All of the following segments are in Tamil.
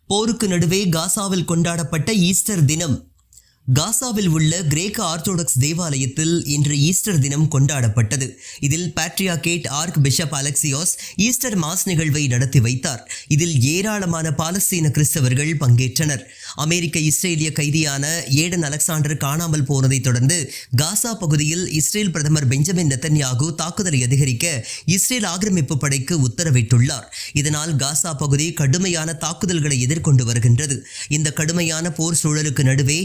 போருக்கு நடுவே காசாவில் கொண்டாடப்பட்ட ஈஸ்டர் தினம். காசாவில் உள்ள கிரேக்க ஆர்த்தோடாக்ஸ் தேவாலயத்தில் இன்று ஈஸ்டர் தினம் கொண்டாடப்பட்டது. இதில் பேட்ரியார்கேட் ஆர்க் பிஷப் அலெக்சியோஸ் ஈஸ்டர் மாஸ் நிகழ்வை நடத்தி வைத்தார். இதில் ஏராளமான பாலஸ்தீன கிறிஸ்தவர்கள் பங்கேற்றனர். அமெரிக்க இஸ்ரேலிய கைதியான ஏடன் அலெக்சாண்டர் காணாமல் போனதை தொடர்ந்து காசா பகுதியில் இஸ்ரேல் பிரதமர் பெஞ்சமின் நெத்தன்யாகு தாக்குதலை அதிகரிக்க இஸ்ரேல் ஆக்கிரமிப்பு படைக்கு உத்தரவிட்டுள்ளார். இதனால் காசா பகுதி கடுமையான தாக்குதல்களை எதிர்கொண்டு வருகின்றது. இந்த கடுமையான போர் சூழலுக்கு நடுவே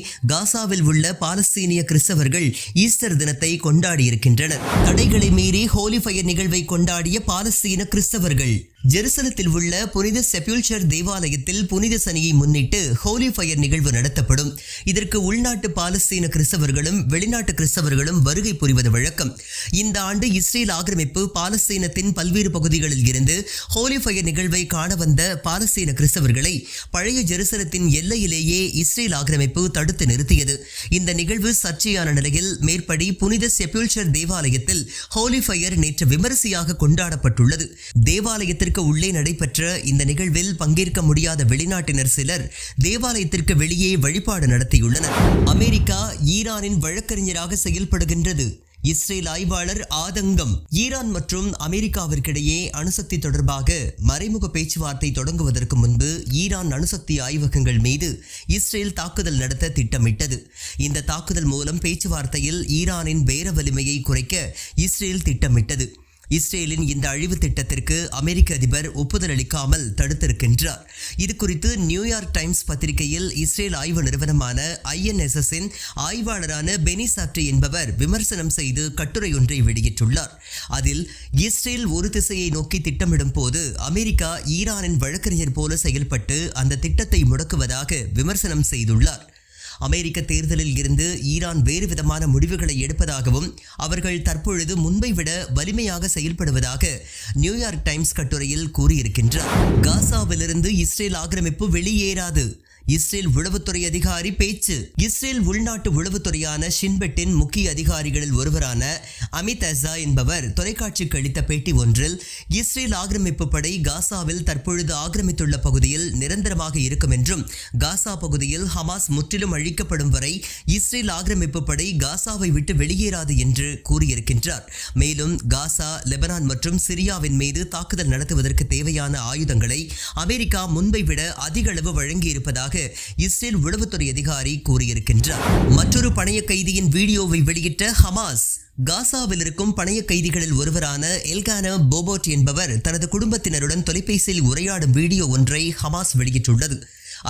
காசாவில் உள்ள பாலஸ்தீனிய கிறிஸ்தவர்கள் ஈஸ்டர் தினத்தை கொண்டாடி இருக்கின்றனர். தடைகளை மீறி ஹோலி ஃபயர் நிகழ்வை கொண்டாடிய பாலஸ்தீன கிறிஸ்தவர்கள் ஜெருசலத்தில் உள்ள புனித செப்யூல்ச்சர் தேவாலயத்தில் புனித சனியை முன்னிட்டு ஹோலி ஃபயர் நிகழ்வு நடத்தப்படும். இதற்கு உள்நாட்டு பாலஸ்தீன கிறிஸ்தவர்களும் வெளிநாட்டு கிறிஸ்தவர்களும் வருகை புரிவது வழக்கம். இந்த ஆண்டு இஸ்ரேல் ஆக்கிரமிப்பு பாலஸ்தீனத்தின் பல்வேறு பகுதிகளில் இருந்து ஹோலி ஃபயர் நிகழ்வை காண வந்த பாலஸ்தீன கிறிஸ்தவர்களை பழைய ஜெருசலத்தின் எல்லையிலேயே இஸ்ரேல் ஆக்கிரமிப்பு தடுத்து நிறுத்தியது. இந்த நிகழ்வு சர்ச்சையான நிலையில் மேற்படி புனித செப்யூல்ச்சர் தேவாலயத்தில் ஹோலி ஃபயர் நேற்று விமரிசையாக கொண்டாடப்பட்டுள்ளது. தேவாலயத்திற்கு உள்ளே நடைபெற்ற இந்த நிகழ்வில் பங்கேற்க முடியாத வெளிநாட்டினர் சிலர் தேவாலயத்திற்கு வெளியே வழிபாடு நடத்தியுள்ளனர். அமெரிக்கா ஈரானின் வழக்கறிஞராக செயல்படுகின்றது. இஸ்ரேல் ஆய்வாளர் ஆதங்கம். ஈரான் மற்றும் அமெரிக்காவிற்கிடையே அணுசக்தி தொடர்பாக மறைமுக பேச்சுவார்த்தை தொடங்குவதற்கு முன்பு ஈரான் அணுசக்தி ஆய்வகங்கள் மீது இஸ்ரேல் தாக்குதல் நடத்த திட்டமிட்டது. இந்த தாக்குதல் மூலம் பேச்சுவார்த்தையில் ஈரானின் பேர வலிமையை குறைக்க இஸ்ரேல் திட்டமிட்டது. இஸ்ரேலின் இந்த அழிவு திட்டத்திற்கு அமெரிக்க அதிபர் ஒப்புதல் அளிக்காமல் தடுத்திருக்கின்றார். இது குறித்து நியூயார்க் டைம்ஸ் பத்திரிகையில் இஸ்ரேல் ஆய்வு நிறுவனமான INSSன் ஆய்வாளரான பெனி சாப்ரி என்பவர் விமர்சனம் செய்து கட்டுரை ஒன்றை வெளியிட்டுள்ளார். அதில் இஸ்ரேல் ஒரு திசையை நோக்கி திட்டமிடும் போது அமெரிக்கா ஈரானின் வழக்கறிஞர் போல செயல்பட்டு அந்த திட்டத்தை முடக்குவதாக விமர்சனம் செய்துள்ளார். அமெரிக்க தேர்தலில் இருந்து ஈரான் வேறு விதமான முடிவுகளை எடுப்பதாகவும் அவர்கள் தற்பொழுது முன்பை விட வலிமையாக செயல்படுவதாக நியூயார்க் டைம்ஸ் கட்டுரையில் கூறியிருக்கின்றார். காசாவிலிருந்து இஸ்ரேல் ஆக்கிரமிப்பு வெளியேறாது. இஸ்ரேல் உளவுத்துறை அதிகாரி பேச்சு. இஸ்ரேல் உள்நாட்டு உளவுத்துறையான ஷின்பெட்டின் முக்கிய அதிகாரிகளில் ஒருவரான அமித் அஸா என்பவர் தொலைக்காட்சிக்கு அளித்த பேட்டி ஒன்றில் இஸ்ரேல் ஆக்கிரமிப்பு படை காசாவில் தற்பொழுது ஆக்கிரமித்துள்ள பகுதியில் நிரந்தரமாக இருக்கும் என்றும் காசா பகுதியில் ஹமாஸ் முற்றிலும் அழிக்கப்படும் வரை இஸ்ரேல் ஆக்கிரமிப்பு படை காசாவை விட்டு வெளியேறாது என்று கூறியிருக்கின்றார். மேலும் காசா, லெபனான் மற்றும் சிரியாவின் மீது தாக்குதல் நடத்துவதற்கு தேவையான ஆயுதங்களை அமெரிக்கா முன்பை விட அதிக அளவு வழங்கியிருப்பதாக இஸ்ரேல் உளவுத்துறை அதிகாரி கூறியிருக்கின்றார். மற்றொரு பணைய கைதியின் வீடியோவை வெளியிட்ட ஹமாஸ். காசாவில் இருக்கும் பணைய கைதிகளில் ஒருவரான எல்கானா போபோட் என்பவர் தனது குடும்பத்தினருடன் தொலைபேசியில் உரையாடும் வீடியோ ஒன்றை ஹமாஸ் வெளியிட்டுள்ளது.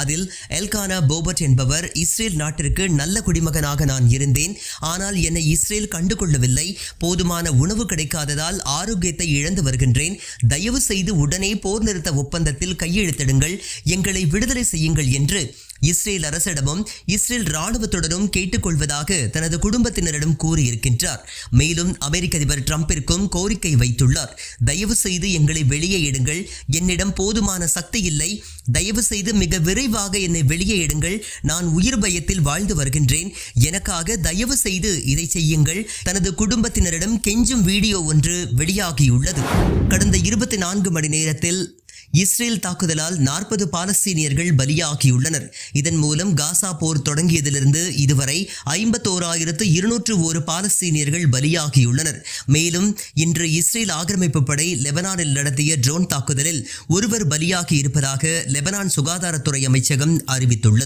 அதில் எல்கானா போபட் என்பவர் இஸ்ரேல் நாட்டிற்கு நல்ல குடிமகனாக நான் இருந்தேன், ஆனால் என்னை இஸ்ரேல் கண்டுகொள்ளவில்லை. போதுமான உணவு கிடைக்காததால் ஆரோக்கியத்தை இழந்து வருகின்றேன். தயவு செய்து உடனே போர் நிறுத்த ஒப்பந்தத்தில் கையெழுத்திடுங்கள், எங்களை விடுதலை செய்யுங்கள் என்று இஸ்ரேல் அரசிடமும் இஸ்ரேல் இராணுவத்துடனும் கேட்டுக்கொள்வதாக தனது குடும்பத்தினரிடம் கூறியிருக்கின்றார். மேலும் அமெரிக்க அதிபர் டிரம்பிற்கும் கோரிக்கை வைத்துள்ளார். தயவு செய்து எங்களை வெளியே எடுங்கள், என்னிடம் போதுமான சக்தி இல்லை, தயவு செய்து மிக விரைவாக என்னை வெளியே எடுங்கள், நான் உயிர் பயத்தில் வாழ்ந்து வருகின்றேன், எனக்காக தயவு செய்து இதை செய்யுங்கள். தனது குடும்பத்தினரிடம் கெஞ்சும் வீடியோ ஒன்று வெளியாகியுள்ளது. கடந்த 24 மணி நேரத்தில் இஸ்ரேல் தாக்குதலால் 40 பாலஸ்தீனியர்கள் பலியாகியுள்ளனர். இதன் மூலம் காசா போர் தொடங்கியதிலிருந்து இதுவரை 51,201 பாலஸ்தீனியர்கள் பலியாகியுள்ளனர். மேலும் இன்று இஸ்ரேல் ஆக்கிரமிப்பு படை லெபனானில் நடத்திய ட்ரோன் தாக்குதலில் ஒருவர் பலியாகி இருப்பதாக லெபனான் சுகாதாரத்துறை அமைச்சகம் அறிவித்துள்ளது.